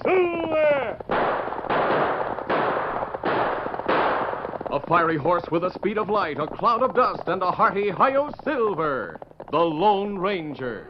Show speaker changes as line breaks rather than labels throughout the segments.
Silver!
A fiery horse with the speed of light, a cloud of dust, and a hearty Hi-Yo Silver, the Lone Ranger.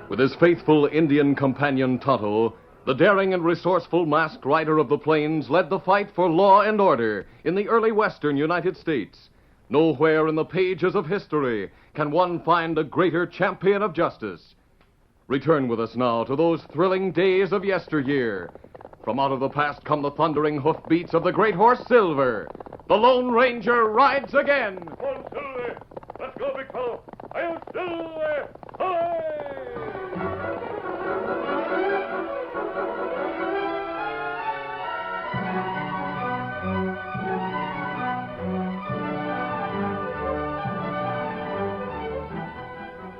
With his faithful Indian companion Tonto, the daring and resourceful masked rider of the plains led the fight for law and order in the early western United States. Nowhere in the pages of history can one find a greater champion of justice. Return with us now to those thrilling days of yesteryear. From out of the past come the thundering hoofbeats of the great horse Silver. The Lone Ranger rides again.
Come on, Silver! Let's go, big fellow! Hi-Yo Silver! Hi!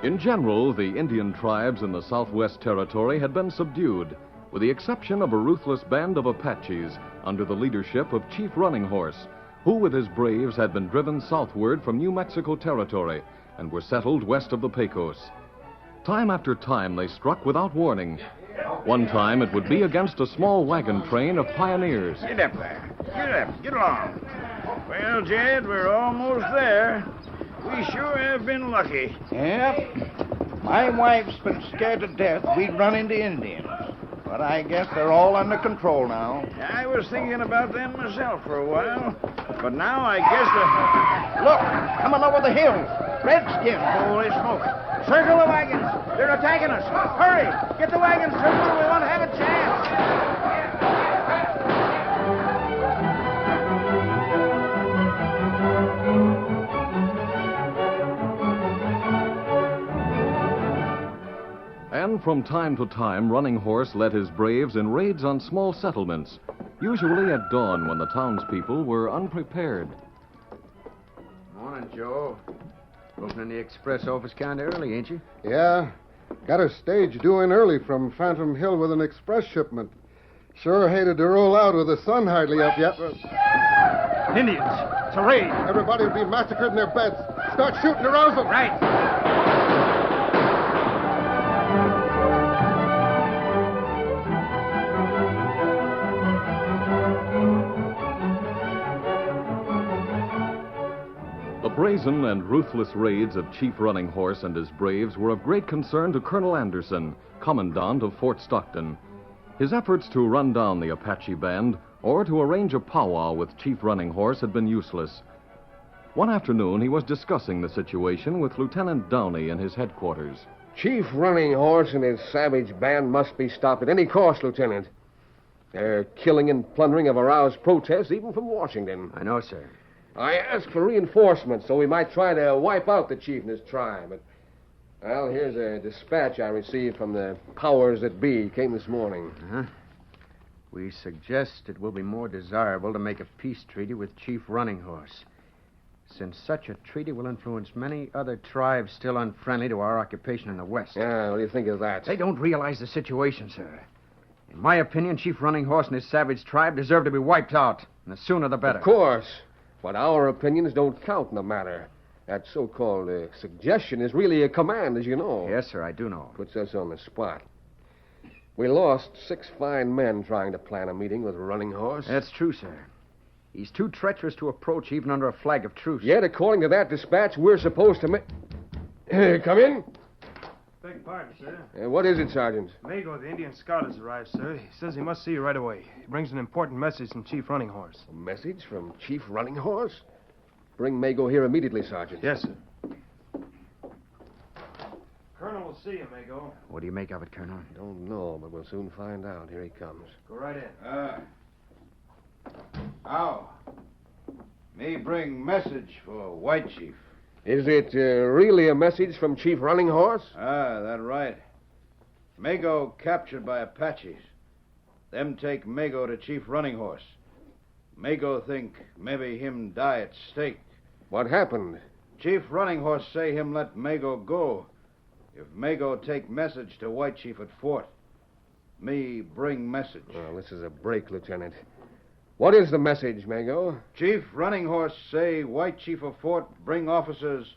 In general, the Indian tribes in the Southwest Territory had been subdued, with the exception of a ruthless band of Apaches under the leadership of Chief Running Horse, who with his braves had been driven southward from New Mexico Territory and were settled west of the Pecos. Time after time they struck without warning. One time it would be against a small wagon train of pioneers.
Get up there. Get up. Get along. Well, Jed, we're almost there. We sure have been lucky.
Yep. My wife's been scared to death we'd run into Indians. But I guess they're all under control now.
I was thinking about them myself for a while. But now I guess they're...
Look, coming over the hills. Redskins.
Holy smoke. Circle the wagons. They're attacking us. Hurry. Get the wagons circled. We want to have a chance.
And from time to time, Running Horse led his braves in raids on small settlements, usually at dawn when the townspeople were unprepared.
Morning, Joe. Opening the express office kind of early, ain't you?
Yeah. Got a stage due in early from Phantom Hill with an express shipment. Sure hated to roll out with the sun hardly up yet.
Indians. It's a raid.
Everybody will be massacred in their beds. Start shooting around them.
Right.
The brazen and ruthless raids of Chief Running Horse and his braves were of great concern to Colonel Anderson, Commandant of Fort Stockton. His efforts to run down the Apache band or to arrange a powwow with Chief Running Horse had been useless. One afternoon, he was discussing the situation with Lieutenant Downey in his headquarters.
Chief Running Horse and his savage band must be stopped at any cost, Lieutenant. Their killing and plundering have aroused protests even from Washington. I know, sir. I asked for reinforcements so we might try to wipe out the chief and his tribe. But, well, here's a dispatch I received from the powers that be. Came this morning.
Uh-huh. We suggest it will be more desirable to make a peace treaty with Chief Running Horse. since such a treaty will influence many other tribes still unfriendly to our occupation in the West.
Yeah, what do you think of that?
They don't realize the situation, sir. In my opinion, Chief Running Horse and his savage tribe deserve to be wiped out, and the sooner the better.
Of course. But our opinions don't count in the matter. That so-called suggestion is really a command, as you know.
Yes, sir, I do know.
Puts us on the spot. We lost 6 fine men trying to plan a meeting with Running Horse.
That's true, sir. He's too treacherous to approach even under a flag of truce.
Yet, according to that dispatch, we're supposed to come in?
Beg pardon, sir.
What is it, Sergeant?
Mago, the Indian scout, has arrived, sir. He says he must see you right away. He brings an important message from Chief Running Horse.
A message from Chief Running Horse? Bring Mago here immediately, Sergeant.
Yes, sir. Colonel will see you, Mago.
What do you make of it, Colonel?
Don't know, but we'll soon find out. Here he comes.
Go right in.
How? Me bring message for White Chief.
Is it really a message from Chief Running Horse?
That right. Mago captured by Apaches. Them take Mago to Chief Running Horse. Mago think maybe him die at stake.
What happened?
Chief Running Horse say him let Mago go. If Mago take message to White Chief at fort, me bring message.
Well, this is a break, Lieutenant. What is the message, Mago?
Chief Running Horse say White Chief of fort bring officers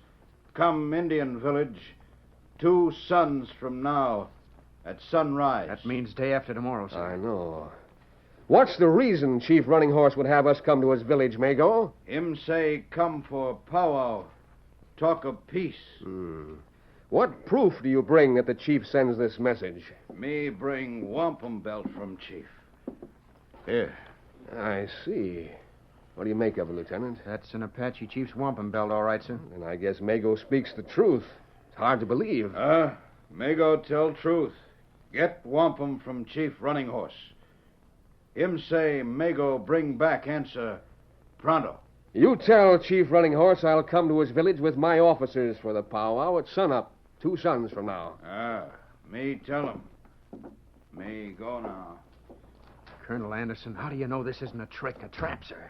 come Indian village 2 suns from now at sunrise.
That means day after tomorrow, sir.
I know. What's the reason Chief Running Horse would have us come to his village, Mago?
Him say come for powwow, talk of peace.
What proof do you bring that the chief sends this message?
Me bring wampum belt from Chief. Here.
I see. What do you make of it, Lieutenant?
That's an Apache chief's wampum belt, all right, sir.
And I guess Mago speaks the truth. It's hard to believe.
Mago tell truth. Get wampum from Chief Running Horse. Him say Mago bring back answer pronto.
You tell Chief Running Horse I'll come to his village with my officers for the powwow at sunup, 2 suns from now.
Me tell him. Me go now.
Colonel Anderson, how do you know this isn't a trick, a trap, sir?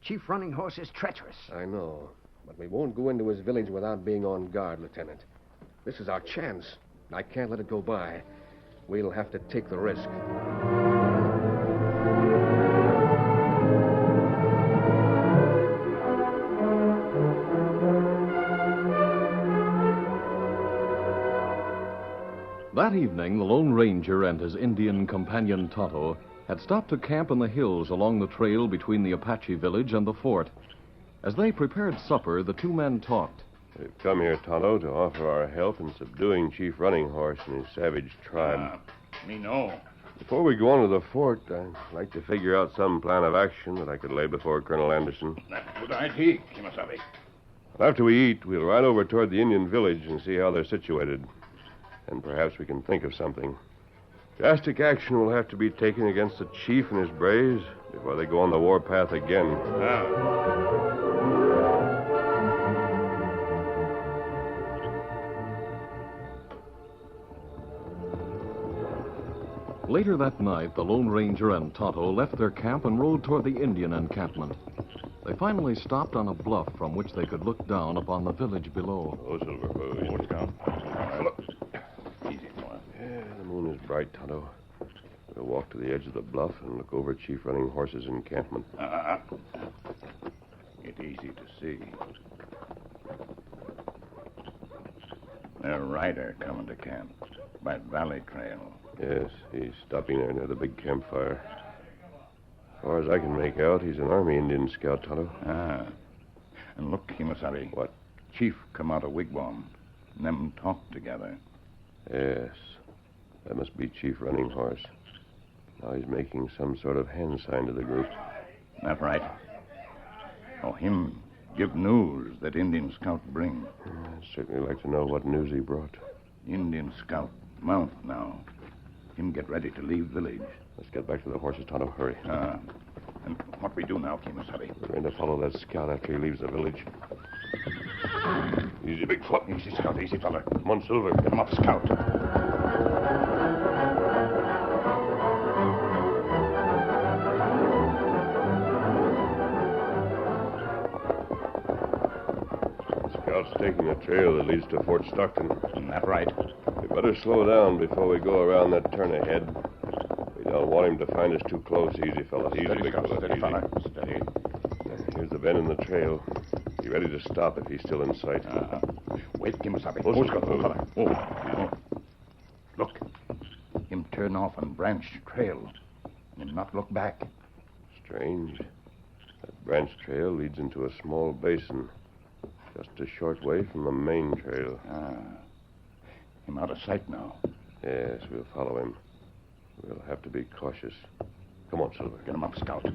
Chief Running Horse is treacherous.
I know, but we won't go into his village without being on guard, Lieutenant. This is our chance. I can't let it go by. We'll have to take the risk.
That evening, the Lone Ranger and his Indian companion Tonto had stopped to camp in the hills along the trail between the Apache village and the fort. As they prepared supper, the 2 men talked.
We've come here, Tonto, to offer our help in subduing Chief Running Horse and his savage tribe.
Me know.
Before we go on to the fort, I'd like to figure out some plan of action that I could lay before Colonel Anderson.
That's good idea, Kimasabi.
After we eat, we'll ride over toward the Indian village and see how they're situated. And perhaps we can think of something. Drastic action will have to be taken against the chief and his braves before they go on the warpath again.
Later that night, the Lone Ranger and Tonto left their camp and rode toward the Indian encampment. They finally stopped on a bluff from which they could look down upon the village below.
Oh, Silver.
Watch down. Look. Easy, boy.
Yeah, the moon is bright, Tonto. We'll walk to the edge of the bluff and look over Chief Running Horse's encampment.
It's easy to see. A rider coming to camp by Valley Trail.
Yes, he's stopping there near the big campfire. As far as I can make out, he's an Army Indian scout, Tonto.
And look, Kimasabi.
What?
Chief come out of wigwam. And them talk together.
Yes, that must be Chief Running Horse. Now he's making some sort of hand sign to the group.
That right. Oh, him give news that Indian scout bring.
I'd certainly like to know what news he brought.
Indian scout mount now. Him get ready to leave village.
Let's get back to the horses, Tonto. Hurry.
And what we do now, Kimasabi?
We're going to follow that scout after he leaves the village. Easy, Bigfoot.
Easy, Scout. Easy, fella.
Come on, Silver.
Get him up, Scout.
Scout's taking a trail that leads to Fort Stockton.
That right.
We better slow down before we go around that turn ahead. We don't want him to find us too close. Easy, fella. Easy,
Steady,
big
Scout.
fella.
Steady,
Easy.
fella. Steady.
Here's the bend in the trail. Be ready to stop if he's still in sight.
Wait, Kimasabi.
Oh,
Scout.
fella.
Look. Him turn off on branch trail. And him not look back.
Strange. That branch trail leads into a small basin. Just a short way from the main trail.
Him out of sight now.
Yes, we'll follow him. We'll have to be cautious. Come on, Silver.
Get him up, Scout.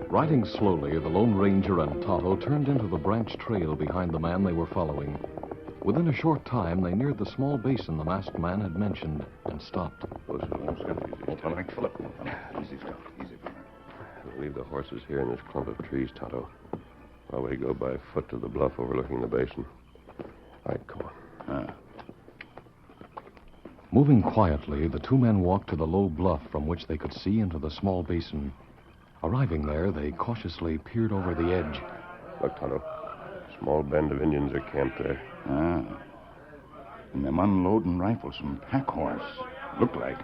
Riding slowly, the Lone Ranger and Tonto turned into the branch trail behind the man they were following. Within a short time, they neared the small basin the masked man had mentioned and stopped.
Easy,
Scout. Easy, fella.
We'll leave the horses here in this clump of trees, Tonto, while we go by foot to the bluff overlooking the basin. All right, come on.
Moving quietly, the two men walked to the low bluff from which they could see into the small basin. Arriving there, they cautiously peered over the edge.
Look, Tonto. A small band of Indians are camped there.
And them unloading rifles from pack horse. Look like.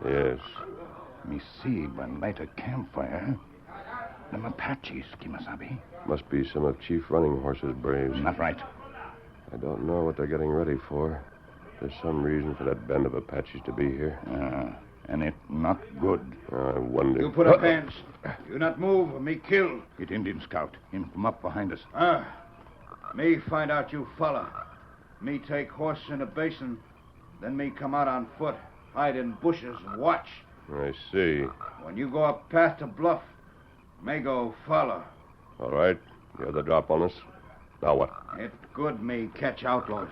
Yes.
Me see by light of campfire. Them Apaches, Kimasabi.
Must be some of Chief Running Horse's braves.
Not right.
I don't know what they're getting ready for. There's some reason for that band of Apaches to be here.
And it not good.
I wonder.
You put up hands. You not move or me kill.
It Indian scout. Him come up behind us.
Me find out you fella. Me take horse in a basin. Then me come out on foot. Hide in bushes and watch.
I see.
When you go up past the bluff, me go follow.
All right. You're the drop on us. Now what?
It good me catch outlaws.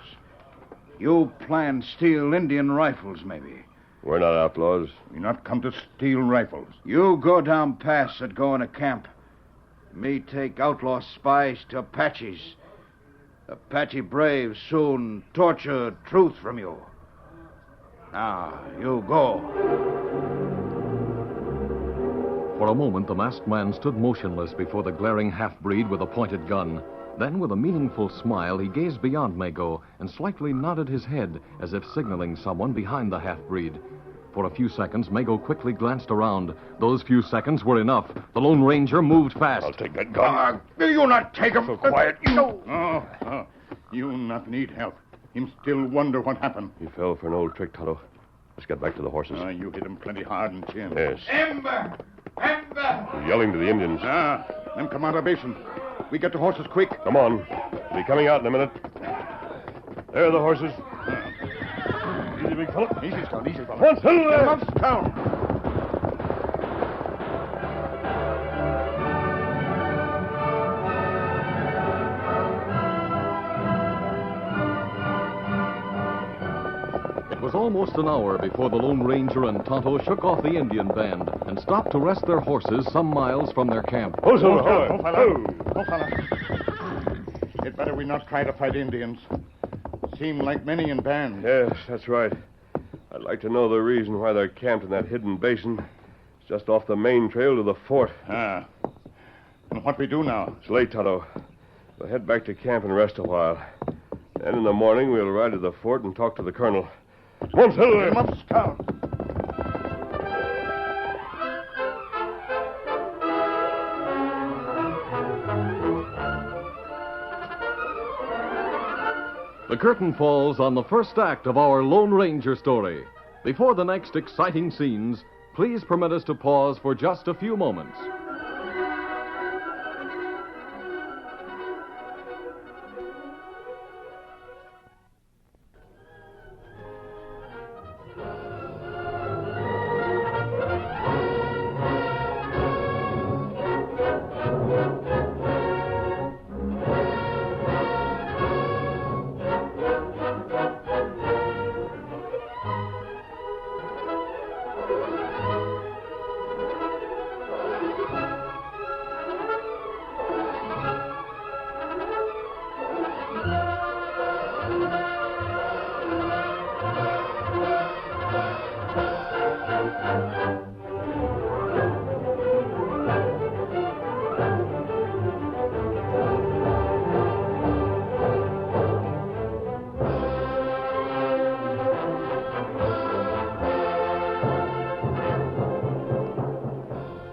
You plan steal Indian rifles, maybe.
We're not outlaws.
We not come to steal rifles.
You go down pass and go in a camp. Me take outlaw spies to Apaches. Apache braves soon torture truth from you. Now, you go.
For a moment, the masked man stood motionless before the glaring half-breed with a pointed gun. Then, with a meaningful smile, he gazed beyond Mago and slightly nodded his head as if signaling someone behind the half-breed. For a few seconds, Mago quickly glanced around. Those few seconds were enough. The Lone Ranger moved fast.
I'll take that gun.
You not take him.
So quiet.
No. You not need help. Him still wonder what happened.
He fell for an old trick, Tonto. Let's get back to the horses.
You hit him plenty hard in chin.
Yes.
Ember!
He's yelling to the Indians.
Them come out of basin. We get the horses quick.
Come on. They'll be coming out in a minute. There are the horses. Easy, big fella.
Easy, Scout. Easy, fella.
Come on, Silver.
Get him up, Scout.
It was almost an hour before the Lone Ranger and Tonto shook off the Indian band and stopped to rest their horses some miles from their camp.
Oh, Silver.
Go, fella. Go, fella. It better we not try to fight Indians. Seem like many in band.
Yes, that's right. I'd like to know the reason why they're camped in that hidden basin. It's just off the main trail to the fort.
And what we do now?
It's late, Tonto. We'll head back to camp and rest a while. Then in the morning, we'll ride to the fort and talk to the colonel. Come on, Silver.
Get him up, Scout.
The curtain falls on the first act of our Lone Ranger story. Before the next exciting scenes, please permit us to pause for just a few moments.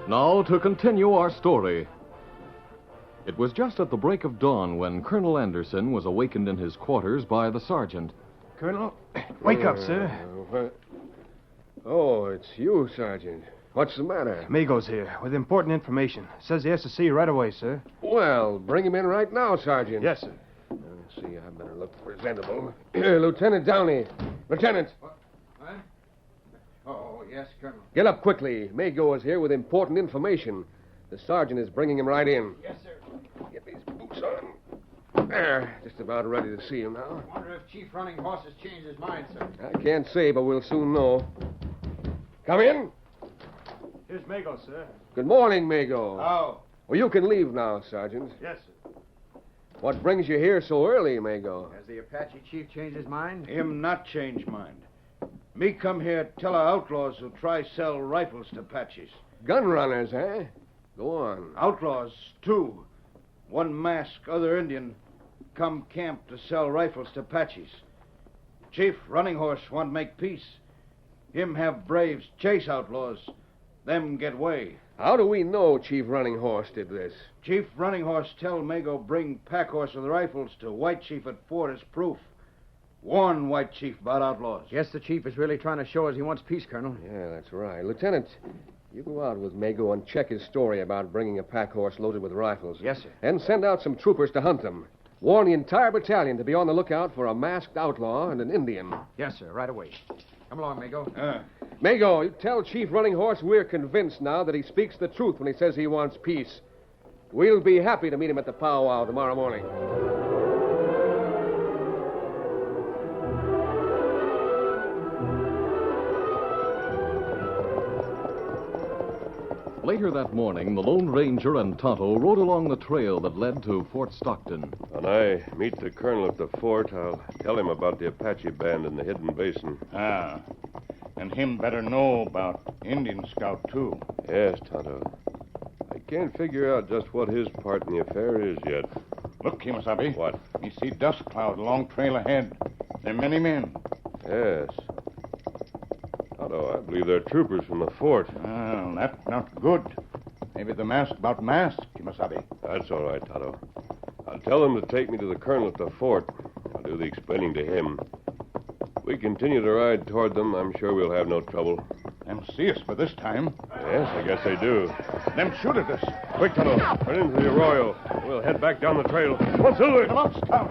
Now to continue our story. It was just at the break of dawn when Colonel Anderson was awakened in his quarters by the sergeant.
Colonel, wake up, sir.
Oh, it's you, Sergeant. What's the matter?
Mago's here with important information. Says he has to see you right away, sir.
Well, bring him in right now, Sergeant.
Yes, sir.
Let's see, I better look presentable. Lieutenant Downey. Lieutenant.
What? Oh, yes, Colonel.
Get up quickly. Mago is here with important information. The sergeant is bringing him right in.
Yes, sir.
Get these boots on. There, just about ready to see him now.
I wonder if Chief Running Horse has changed his mind, sir.
I can't say, but we'll soon know. Come in.
Here's Mago, sir.
Good morning, Mago.
Oh.
Well, you can leave now, Sergeant.
Yes, sir.
What brings you here so early, Mago?
Has the Apache chief changed his mind?
Him not change mind. Me come here tell our outlaws who try sell rifles to Apaches.
Gun runners, eh? Go on.
Outlaws, two. One mask, other Indian, come camp to sell rifles to Apaches. Chief Running Horse want make peace. Him have braves chase outlaws. Them get way.
How do we know Chief Running Horse did this?
Chief Running Horse tell Mago bring pack horse with rifles to White Chief at fort as proof. Warn White Chief about outlaws.
Guess the chief is really trying to show us he wants peace, Colonel.
Yeah, that's right. Lieutenant, you go out with Mago and check his story about bringing a pack horse loaded with rifles.
Yes, sir.
And send out some troopers to hunt them. Warn the entire battalion to be on the lookout for a masked outlaw and an Indian.
Yes, sir. Right away. Come along, Mago.
Mago, you tell Chief Running Horse we're convinced now that he speaks the truth when he says he wants peace. We'll be happy to meet him at the powwow tomorrow morning.
Later that morning, the Lone Ranger and Tonto rode along the trail that led to Fort Stockton.
When I meet the colonel at the fort, I'll tell him about the Apache band in the hidden basin.
Ah. And him better know about Indian Scout, too.
Yes, Tonto. I can't figure out just what his part in the affair is yet.
Look, Kimasabi.
What?
You see dust cloud along trail ahead. There are many men.
Yes. Tonto, I believe they're troopers from the fort.
Well, that's not good. Maybe the mask about mask, Kimasabi.
That's all right, Tonto. I'll tell them to take me to the colonel at the fort. I'll do the explaining to him. If we continue to ride toward them, I'm sure we'll have no trouble.
Them see us by this time.
Yes, I guess they do.
Them shoot at us.
Quick, Tonto. Run into the arroyo. We'll head back down the trail. Come on, Silver.
Come on, Scout.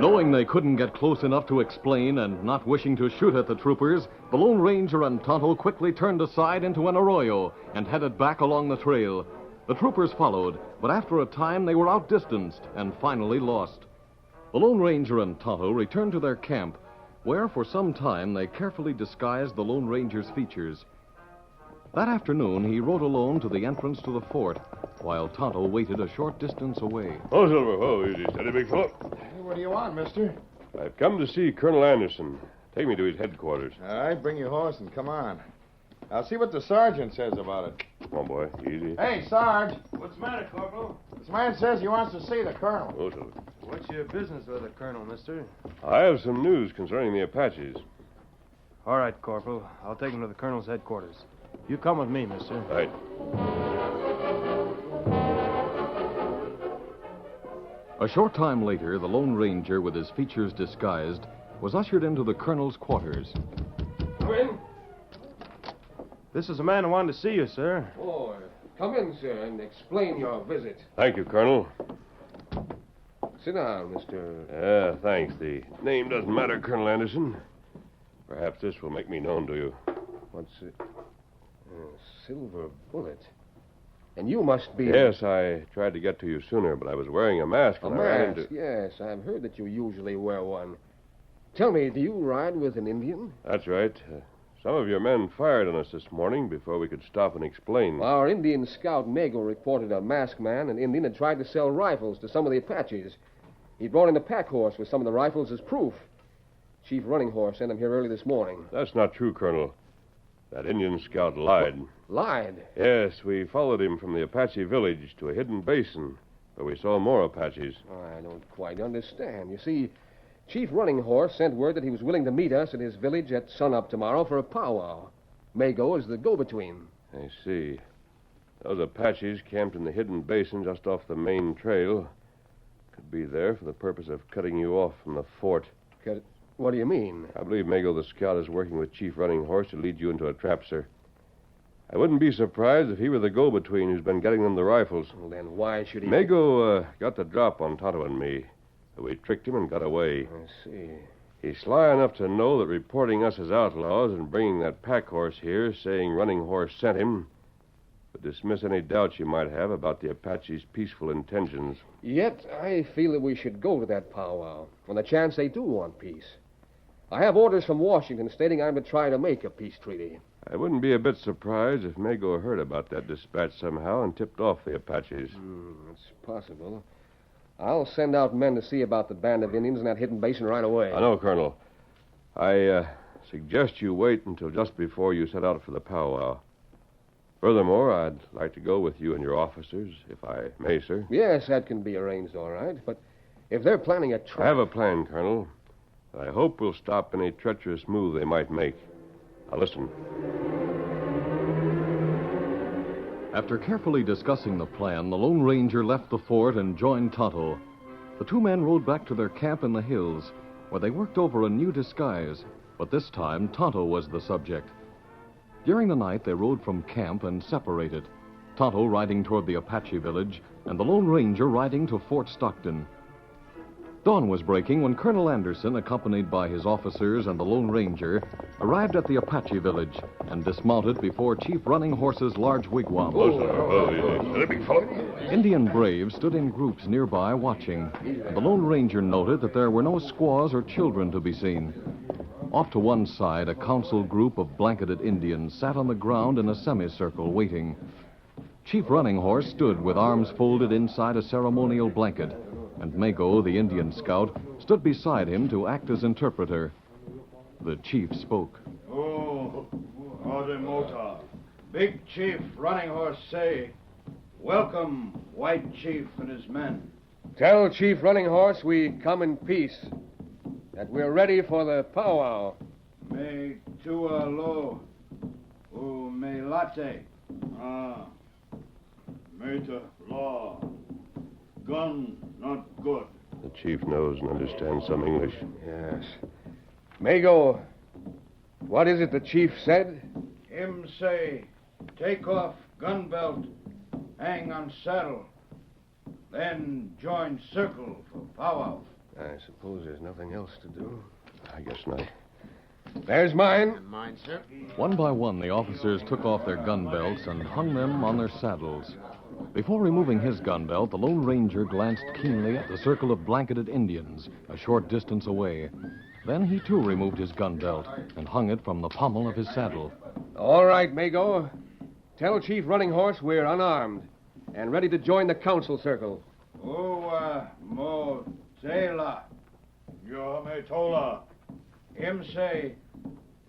Knowing they couldn't get close enough to explain and not wishing to shoot at the troopers, the Lone Ranger and Tonto quickly turned aside into an arroyo and headed back along the trail. The troopers followed, but after a time they were outdistanced and finally lost. The Lone Ranger and Tonto returned to their camp, where for some time they carefully disguised the Lone Ranger's features. That afternoon he rode alone to the entrance to the fort, while Tonto waited a short distance away.
Oh, Silver. Oh, easy. Steady, big fellow.
What do you want, mister?
I've come to see Colonel Anderson. Take me to his headquarters.
All right, bring your horse and come on. I'll see what the sergeant says about it.
Come on, boy. Easy.
Hey, Sarge.
What's the matter, Corporal?
This man says he wants to see the colonel.
Oh, Silver.
What's your business with the colonel, mister?
I have some news concerning the Apaches.
All right, Corporal. I'll take him to the colonel's headquarters. You come with me, mister.
Right.
A short time later, the Lone Ranger, with his features disguised, was ushered into the colonel's quarters.
Come in.
This is a man who wanted to see you, sir.
Oh, come in, sir, and explain your visit.
Thank you, Colonel.
Sit down, Mr.
Yeah, thanks. The name doesn't matter, Colonel Anderson. Perhaps this will make me known to you.
What's it? Silver bullet. And you must be...
Yes, I tried to get to you sooner, but I was wearing a mask.
A
when I ran
mask,
into...
yes. I've heard that you usually wear one. Tell me, do you ride with an Indian?
That's right. Some of your men fired on us this morning before we could stop and explain.
Our Indian scout, Mago, reported a masked man, an Indian, had tried to sell rifles to some of the Apaches. He brought in a pack horse with some of the rifles as proof. Chief Running Horse sent him here early this morning.
That's not true, Colonel. That Indian scout lied.
Lied?
Yes, we followed him from the Apache village to a hidden basin where we saw more Apaches.
I don't quite understand. You see, Chief Running Horse sent word that he was willing to meet us at his village at sunup tomorrow for a powwow. Mago is the go-between.
I see. Those Apaches camped in the hidden basin just off the main trail could be there for the purpose of cutting you off from the fort.
What do you mean?
I believe Mago the Scout is working with Chief Running Horse to lead you into a trap, sir. I wouldn't be surprised if he were the go-between who's been getting them the rifles.
Well, then why should he...
Mago got the drop on Tonto and me. We tricked him and got away.
I see.
He's sly enough to know that reporting us as outlaws and bringing that pack horse here, saying Running Horse sent him, would dismiss any doubts you might have about the Apache's peaceful intentions.
Yet I feel that we should go to that powwow on the chance they do want peace. I have orders from Washington stating I'm to try to make a peace treaty.
I wouldn't be a bit surprised if Mago heard about that dispatch somehow and tipped off the Apaches.
It's possible. I'll send out men to see about the band of Indians in that hidden basin right away.
I know, Colonel. I suggest you wait until just before you set out for the powwow. Furthermore, I'd like to go with you and your officers, if I may, sir.
Yes, that can be arranged all right. But if they're planning a trap...
I have a plan, Colonel. I hope we'll stop any treacherous move they might make. Now, listen.
After carefully discussing the plan, the Lone Ranger left the fort and joined Tonto. The two men rode back to their camp in the hills, where they worked over a new disguise. But this time, Tonto was the subject. During the night, they rode from camp and separated. Tonto riding toward the Apache village, and the Lone Ranger riding to Fort Stockton. Dawn was breaking when Colonel Anderson, accompanied by his officers and the Lone Ranger, arrived at the Apache village and dismounted before Chief Running Horse's large wigwam. Indian braves stood in groups nearby watching, and the Lone Ranger noted that there were no squaws or children to be seen. Off to one side, a council group of blanketed Indians sat on the ground in a semicircle waiting. Chief Running Horse stood with arms folded inside a ceremonial blanket, and Mago, the Indian scout, stood beside him to act as interpreter. The chief spoke.
Oh, Odemota. Big Chief Running Horse say, welcome, White Chief and his men.
Tell Chief Running Horse we come in peace, that we're ready for the powwow.
Me tua lo, u me latte. Meta law. Gun not good.
The chief knows and understands some English.
Yes. Mago, what is it the chief said?
Him say, take off gun belt, hang on saddle, then join circle for powwow.
I suppose there's nothing else to do.
I guess not.
There's mine.
Mine, sir.
One by one, the officers took off their gun belts and hung them on their saddles. Before removing his gun belt, the Lone Ranger glanced keenly at the circle of blanketed Indians a short distance away. Then he, too, removed his gun belt and hung it from the pommel of his saddle.
All right, Mago. Tell Chief Running Horse we're unarmed and ready to join the council circle.
Mo Tela. Yo me tola. Him say,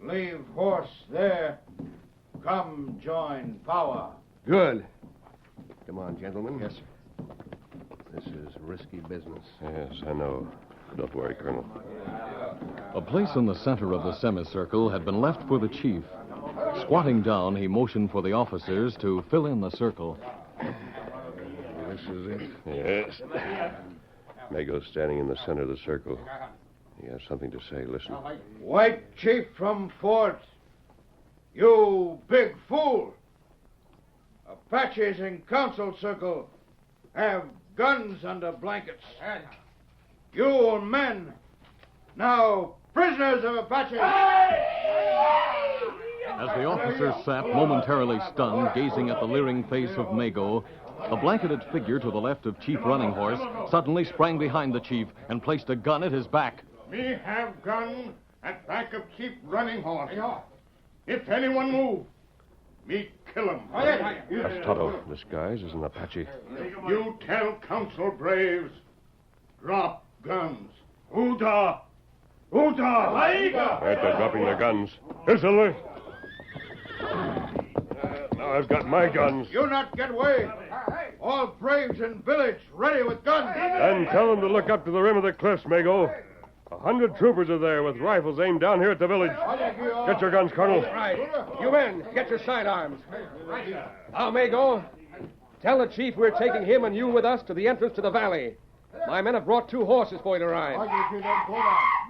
leave horse there. Come join powwow.
Good. Come on, gentlemen.
Yes, sir.
This is risky business.
Yes, I know. Don't worry, Colonel.
A place in the center of the semicircle had been left for the chief. Squatting down, he motioned for the officers to fill in the circle.
This is it.
Yes. Mago's standing in the center of the circle. He has something to say. Listen.
White Chief from Fort. You big fool. Apaches in council circle have guns under blankets. You men, now prisoners of Apaches.
As the officers sat, momentarily stunned, gazing at the leering face of Mago, the blanketed figure to the left of Chief Running Horse suddenly sprang behind the chief and placed a gun at his back.
Me have gun at back of Chief Running Horse. If anyone move, me kill him.
That's Tonto. This guy's is an Apache.
You tell council braves, drop guns. Uda! Uda!
Right, they're dropping their guns. Here, Silver. Now I've got my guns.
You not get away. All braves in village ready with guns.
And tell them to look up to the rim of the cliffs, Mago. 100 troopers are there with rifles aimed down here at the village. Get your guns, Colonel.
Right. You men, get your sidearms. Now, Mago, tell the chief we're taking him and you with us to the entrance to the valley. My men have brought 2 horses for you to ride.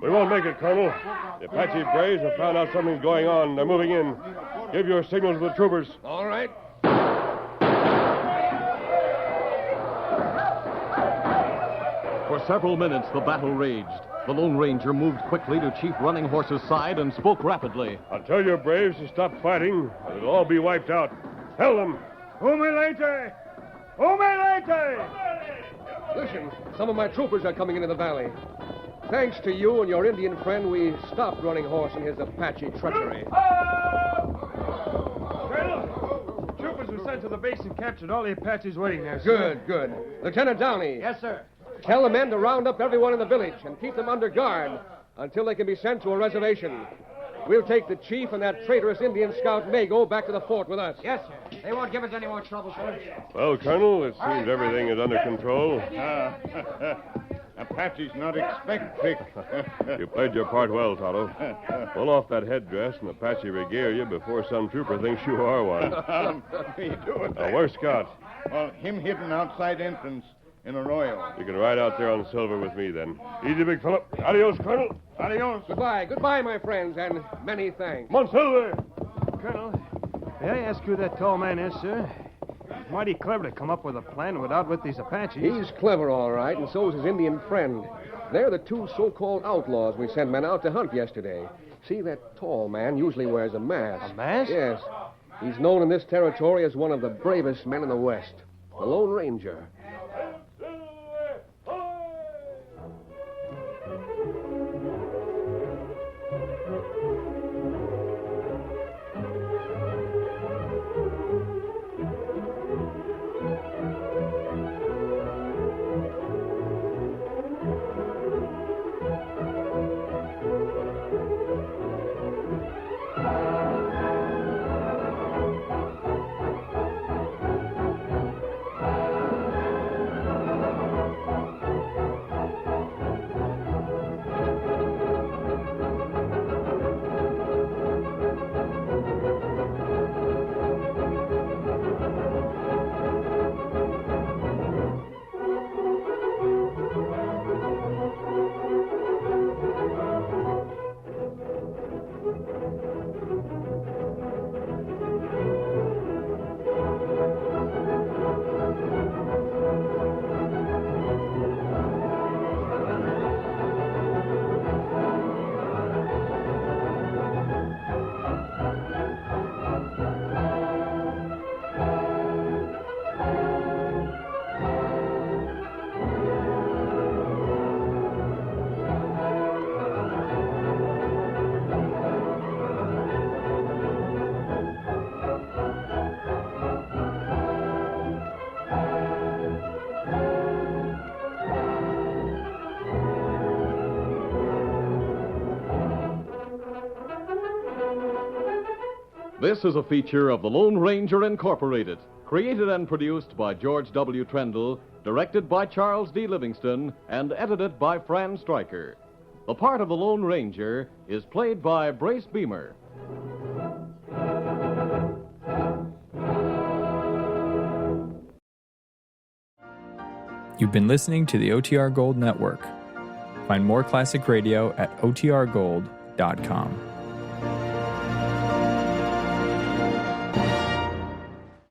We won't make it, Colonel. The Apache braves have found out something's going on. They're moving in. Give your signal to the troopers.
All right.
For several minutes, the battle raged. The Lone Ranger moved quickly to Chief Running Horse's side and spoke rapidly.
I'll tell your braves to stop fighting, or it'll all be wiped out. Tell them.
Humilete! Humilete!
Listen, some of my troopers are coming into the valley. Thanks to you and your Indian friend, we stopped Running Horse and his Apache treachery.
Colonel, troopers were sent to the base and captured all the Apaches waiting there, sir.
Good. Lieutenant Downey.
Yes, sir.
Tell the men to round up everyone in the village and keep them under guard until they can be sent to a reservation. We'll take the chief and that traitorous Indian scout Mago back to the fort with us.
Yes, sir. They won't give us any more trouble, sir.
Well, Colonel, it seems everything is under control.
Apache's not expecting.
You played your part well, Tonto. Pull off that headdress and Apache regalia before some trooper thinks you are one.
Me do it.
Now, where's Scott?
Well, him hidden outside entrance in a royal.
You can ride out there on Silver with me, then. Easy, big fellow. Adios, Colonel.
Adios.
Goodbye, my friends, and many thanks.
Come on, Silver.
Colonel, may I ask who that tall man is, sir? He's mighty clever to come up with a plan without with these Apaches.
He's clever, all right, and so's his Indian friend. They're the 2 so-called outlaws we sent men out to hunt yesterday. See, that tall man usually wears a mask.
A mask?
Yes. He's known in this territory as one of the bravest men in the West, the Lone Ranger.
This is a feature of the Lone Ranger Incorporated, created and produced by George W. Trendle, directed by Charles D. Livingston, and edited by Fran Stryker. The part of the Lone Ranger is played by Brace Beamer.
You've been listening to the OTR Gold Network. Find more classic radio at otrgold.com.